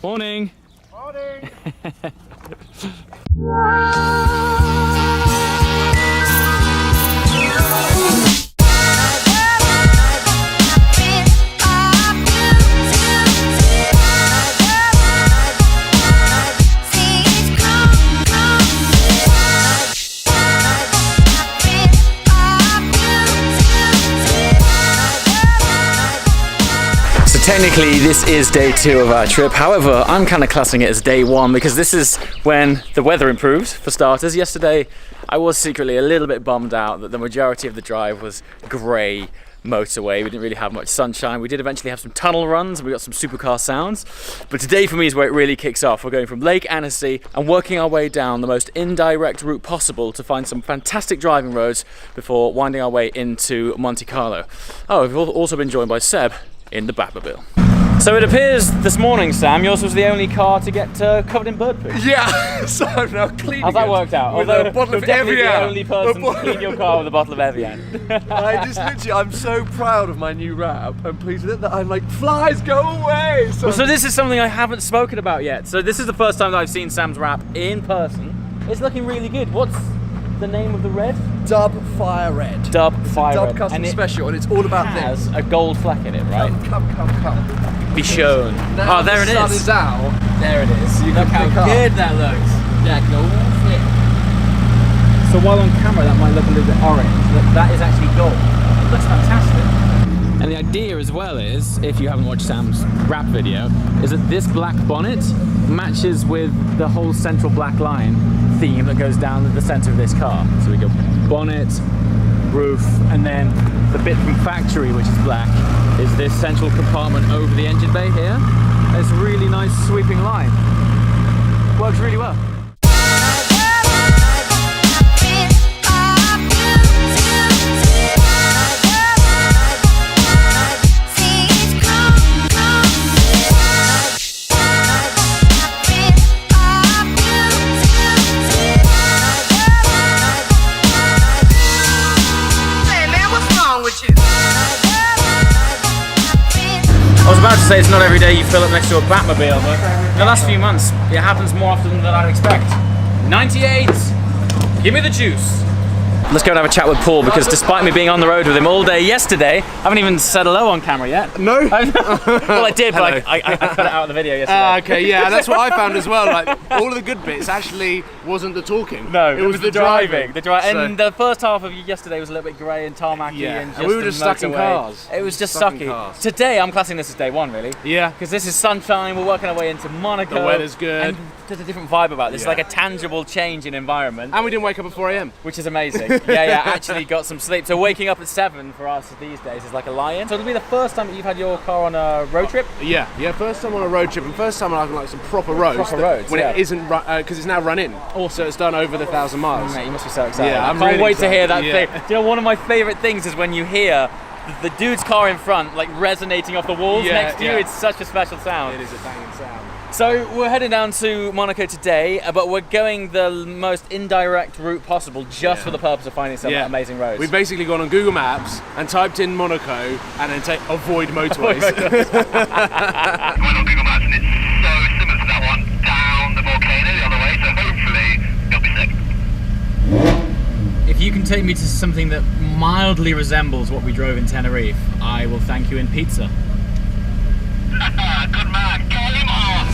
Morning. Morning. Technically, this is day 2 of our trip. However, I'm kind of classing it as day 1 because this is when the weather improved, for starters. Yesterday, I was secretly a little bit bummed out that the majority of the drive was grey motorway. We didn't really have much sunshine. We did eventually have some tunnel runs and we got some supercar sounds. But today for me is where it really kicks off. We're going from Lake Annecy and working our way down the most indirect route possible to find some fantastic driving roads before winding our way into Monte Carlo. Oh, we've also been joined by Seb in the Batmobile. So it appears this morning, Sam, yours was the only car to get covered in bird poo. Yeah, so I'm now cleaning. How's that worked out? With Although a bottle of you're definitely Evian. the only person to clean your car with a bottle of Evian. I'm so proud of my new wrap. I'm pleased with it that I'm like, flies, go away. So this is something I haven't spoken about yet. So this is the first time that I've seen Sam's wrap in person. It's looking really good. What's the name of the red? Dub Fire Red. Dub Fire Dub Red. Custom Special, and it's all about this. this. Has a gold fleck in it, right? Come. Be shown. Now oh, there it the sun is. is out. There it is. You Look can how pick up. good that looks. Yeah, gold fleck. So while on camera that might look a little bit orange, that is actually gold. It looks fantastic. And the idea as well is, if you haven't watched Sam's wrap video, is that this black bonnet matches with the whole central black line theme that goes down the center of this car. So we go bonnet, roof, and then the bit from factory, which is black, is this central compartment over the engine bay here. It's a really nice sweeping line. Works really well. I was about to say it's not every day you fill up next to a Batmobile, but in the last few months it happens more often than I'd expect. 98! Give me the juice! Let's go and have a chat with Paul, because despite me being on the road with him all day yesterday, I haven't even said hello on camera yet. No? Well, I did, but I cut it out of the video yesterday. Okay, yeah, that's what I found as well. Like, all of the good bits actually wasn't the talking. No, it was the driving. And the first half of yesterday was a little bit grey and tarmacky, Yeah, and, and we were just stuck in cars. It was just Stuck in sucky. cars. Today, I'm classing this as day 1, really. Yeah. Because this is sunshine, we're working our way into Monaco. The weather's good. And there's a different vibe about this. Yeah. It's like a tangible change in environment. And we didn't wake up at 4 AM. Which is amazing. Yeah, actually got some sleep. So waking up at 7 for us these days is like a lion. So it'll be the first time that you've had your car on a road trip? Yeah, first time on a road trip, and first time on like some proper roads. When yeah. it isn't, because it's now run in. Also, it's done over the 1,000 miles. Mate, you must be so excited. Yeah, I I'm can't really wait to hear that excited. thing. Do you know, one of my favourite things is when you hear the dude's car in front like resonating off the walls next to you. It's such a special sound. It is a banging sound. So we're heading down to Monaco today, but we're going the most indirect route possible just for the purpose of finding some amazing roads. We've basically gone on Google Maps and typed in Monaco and then avoid motorways. Going on Google Maps and it's so similar to that one down the volcano the other way, so hopefully it'll be sick. If you can take me to something that mildly resembles what we drove in Tenerife, I will thank you in pizza. Good man, game on!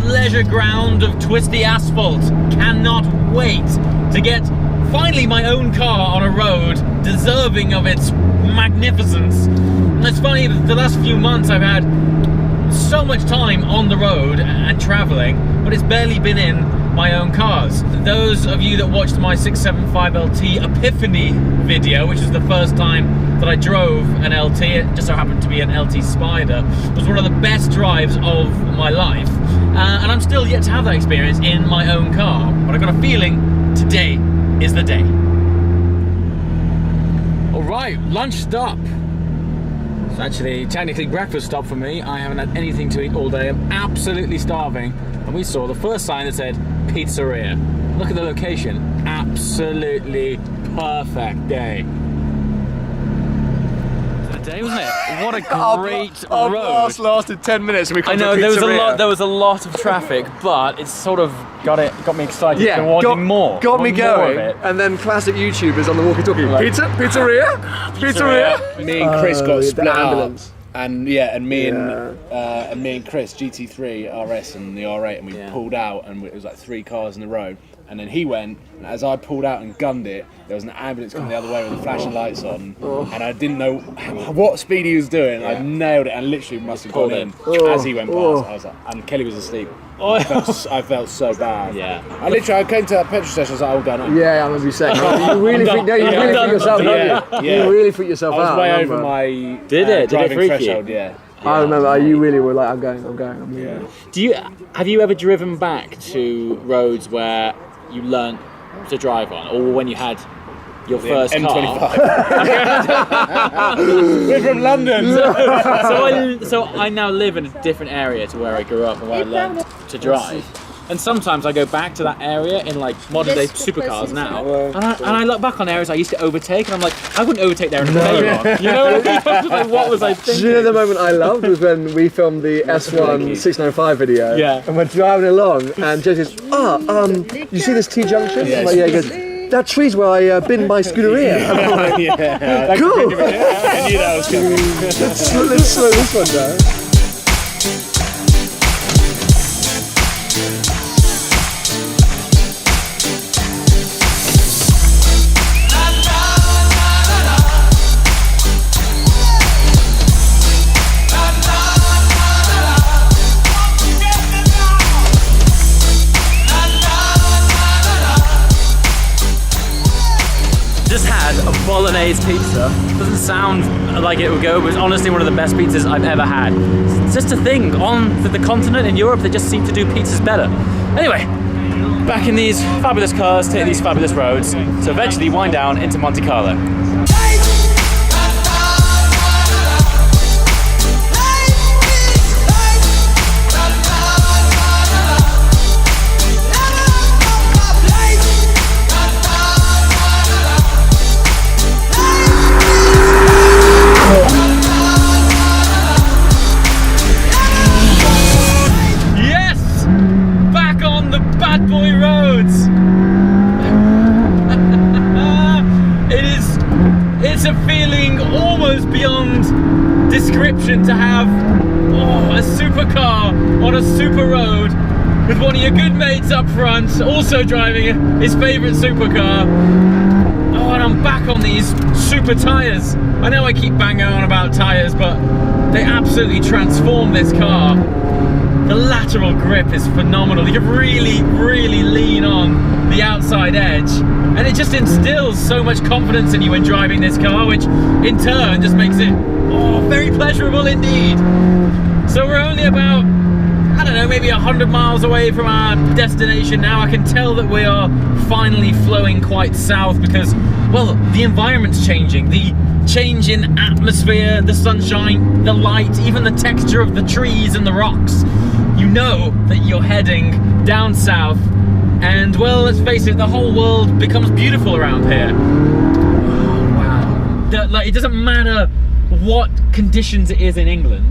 Leisure ground of twisty asphalt. Cannot wait to get finally my own car on a road deserving of its magnificence. And it's funny, the last few months I've had so much time on the road and traveling, but it's barely been in my own cars. Those of you that watched my 675LT Epiphany video, which is the first time that I drove an LT, it just so happened to be an LT Spider, was one of the best drives of my life. And I'm still yet to have that experience in my own car, but I've got a feeling today is the day. All right, lunch stop. It's actually technically breakfast stop for me. I haven't had anything to eat all day. I'm absolutely starving. And we saw the first sign that said pizzeria. Look at the location. Absolutely perfect day. Day, wasn't it? What a great Our road. blast lasted 10 minutes and we I come know to a pizzeria. there was a lot of traffic, but it's sort of got me excited. Yeah, for wanting more. got me Want more of going. it. And then classic YouTubers on the walkie-talkie. Like- Pizzeria? Me and Chris got the split up, ambulance. and me and Chris, GT3 RS and the R8, and we pulled out, and it was like 3 cars in a row. And then he went, and as I pulled out and gunned it, there was an ambulance coming the other way with the flashing lights on, and I didn't know what speed he was doing. I nailed it, and literally must have gone in as he went past. I was like, and Kelly was asleep. I felt so bad. Yeah. I came to that petrol station. I was like, "Oh, done." Yeah, I'm gonna be sick. You really freaked yourself out, Yeah, don't you? yeah. You really freaked yourself I was out. way I over remember. my Did it driving freak you? threshold. Yeah. I remember you really were like, I'm going. I'm leaving. Have you ever driven back to roads where you learnt to drive on, or when you had your first M25. car? We're from London. So I now live in a different area to where I grew up and where I learned to drive. And sometimes I go back to that area in like modern day supercars now, and I look back on areas I used to overtake, and I'm like, I wouldn't overtake there in a Veyron. You know what I mean? Like, what was I Do thinking? you know the moment I loved was when we filmed the S1 695 video? Yeah. And we're driving along, and Jay goes, you see this T-junction? I'm like, yeah, he goes, that tree's where I bin my Scuderia. And I'm like, Yeah. cool. I knew that was coming. Let's slow this one down. Just had a bolognese pizza. Doesn't sound like it would go, but it's honestly one of the best pizzas I've ever had. It's just a thing on the continent in Europe, they just seem to do pizzas better. Anyway, back in these fabulous cars, take these fabulous roads, to eventually wind down into Monte Carlo. Yes! Back on the bad boy roads! It's a feeling almost beyond description to have a supercar on a super road with one of your good mates up front, also driving his favourite supercar. Oh, and I'm back on these super tyres. I know I keep banging on about tyres, but they absolutely transform this car. The lateral grip is phenomenal. You can really, really lean on the outside edge, and it just instills so much confidence in you when driving this car, which in turn just makes it very pleasurable indeed. So we're only about, I don't know, maybe 100 miles away from our destination now. I can tell that we are finally flowing quite south because, well, the environment's changing. The change in atmosphere, the sunshine, the light, even the texture of the trees and the rocks. You know that you're heading down south, and well, let's face it, the whole world becomes beautiful around here. Oh, wow. Like, it doesn't matter what conditions it is in England.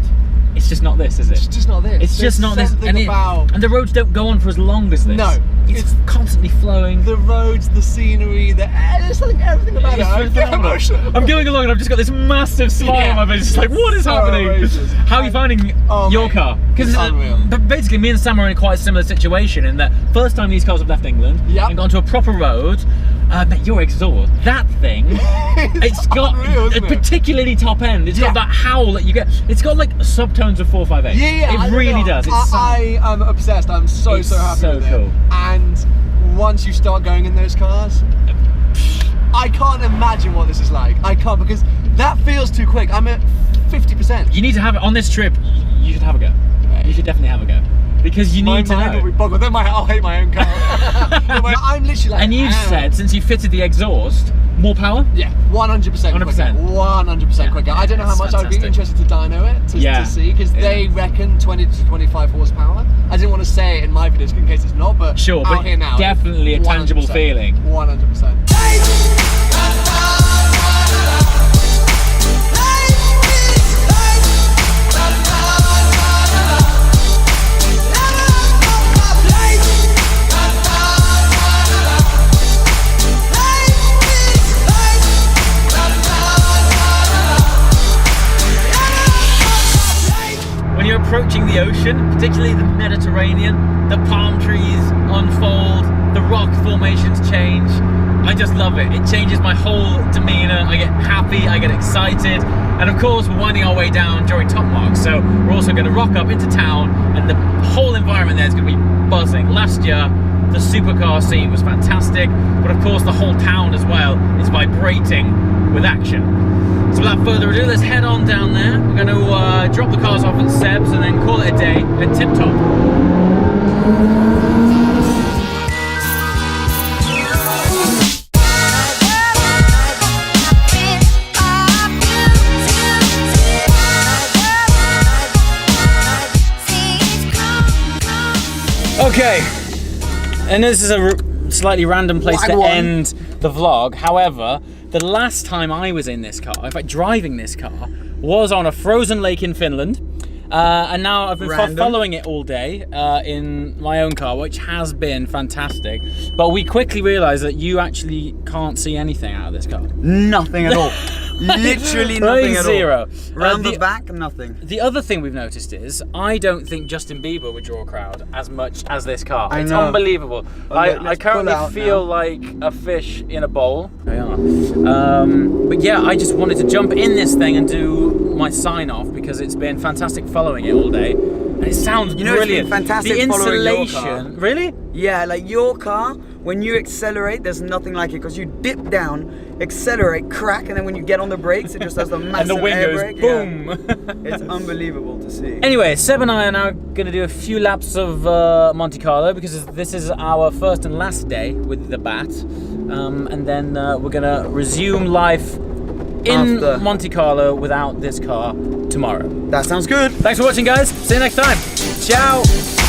It's just not this, is it? It's just not this. It's just not this. And the roads don't go on for as long as this. No. It's constantly flowing. The roads, the scenery, the air, there's something, everything about it. I get emotional. I'm going along and I've just got this massive smile on my face. It's like, what is happening? outrageous. How are you finding your car? It's unreal. But basically, me and Sam are in quite a similar situation in that first time these cars have left England Yep. and gone to a proper road, But your exhaust, that thing, it's got unreal, isn't a it? particularly top end. It's got that howl that you get. It's got like subtones of 458. I It don't really know. does. I am obsessed. I'm so It's happy so with cool. it. And once you start going in those cars, I can't imagine what this is like. I can't, because that feels too quick. I'm at 50%. You need to have it on this trip. You should have a go. You should definitely have a go because you need to My mind know. will be boggled. Then I'll hate my own car. I'm literally like. And you've said since you fitted the exhaust, more power. Yeah, 100% quicker. 100%. 100% quicker. I don't know how It's much I'd be fantastic. interested to dyno it to see, because they reckon 20 to 25 horsepower. I didn't want to say it in my videos in case it's not, but Sure, out but here now, definitely a tangible 100%. feeling. 100%. When you're approaching the ocean, particularly the Mediterranean, the palm trees unfold, the rock formations change. I just love it. It changes my whole demeanor. I get happy, I get excited. And of course, we're winding our way down during top marks. So we're also going to rock up into town and the whole environment there is going to be buzzing. Last year, the supercar scene was fantastic, but of course the whole town as well is vibrating with action. So without further ado, let's head on down there. We're going to drop the cars off at Seb's and then call it a day at Tip Top. Okay, and this is a slightly random place to end the vlog. However, the last time I was in this car, in fact driving this car, was on a frozen lake in Finland. And now I've been following it all day in my own car, which has been fantastic. But we quickly realised that you actually can't see anything out of this car. Nothing at all. Literally nothing at zero. all. Round the back, nothing. The other thing we've noticed is I don't think Justin Bieber would draw a crowd as much as this car. I It's know. unbelievable. I let's currently pull out feel like a fish in a bowl. But yeah, I just wanted to jump in this thing and do my sign off because it's been fantastic following it all day. And it sounds You know, it's brilliant. been fantastic the following your insulation, car. really? Yeah, like your car, when you accelerate, there's nothing like it because you dip down, accelerate, crack, and then when you get on the brakes, it just does the massive And the wind air goes brake. boom. Yeah. It's unbelievable to see. Anyway, Seb and I are now going to do a few laps of Monte Carlo because this is our first and last day with the Bat. And then we're going to resume life in After. Monte Carlo without this car tomorrow. That sounds good. Thanks for watching, guys. See you next time. Ciao.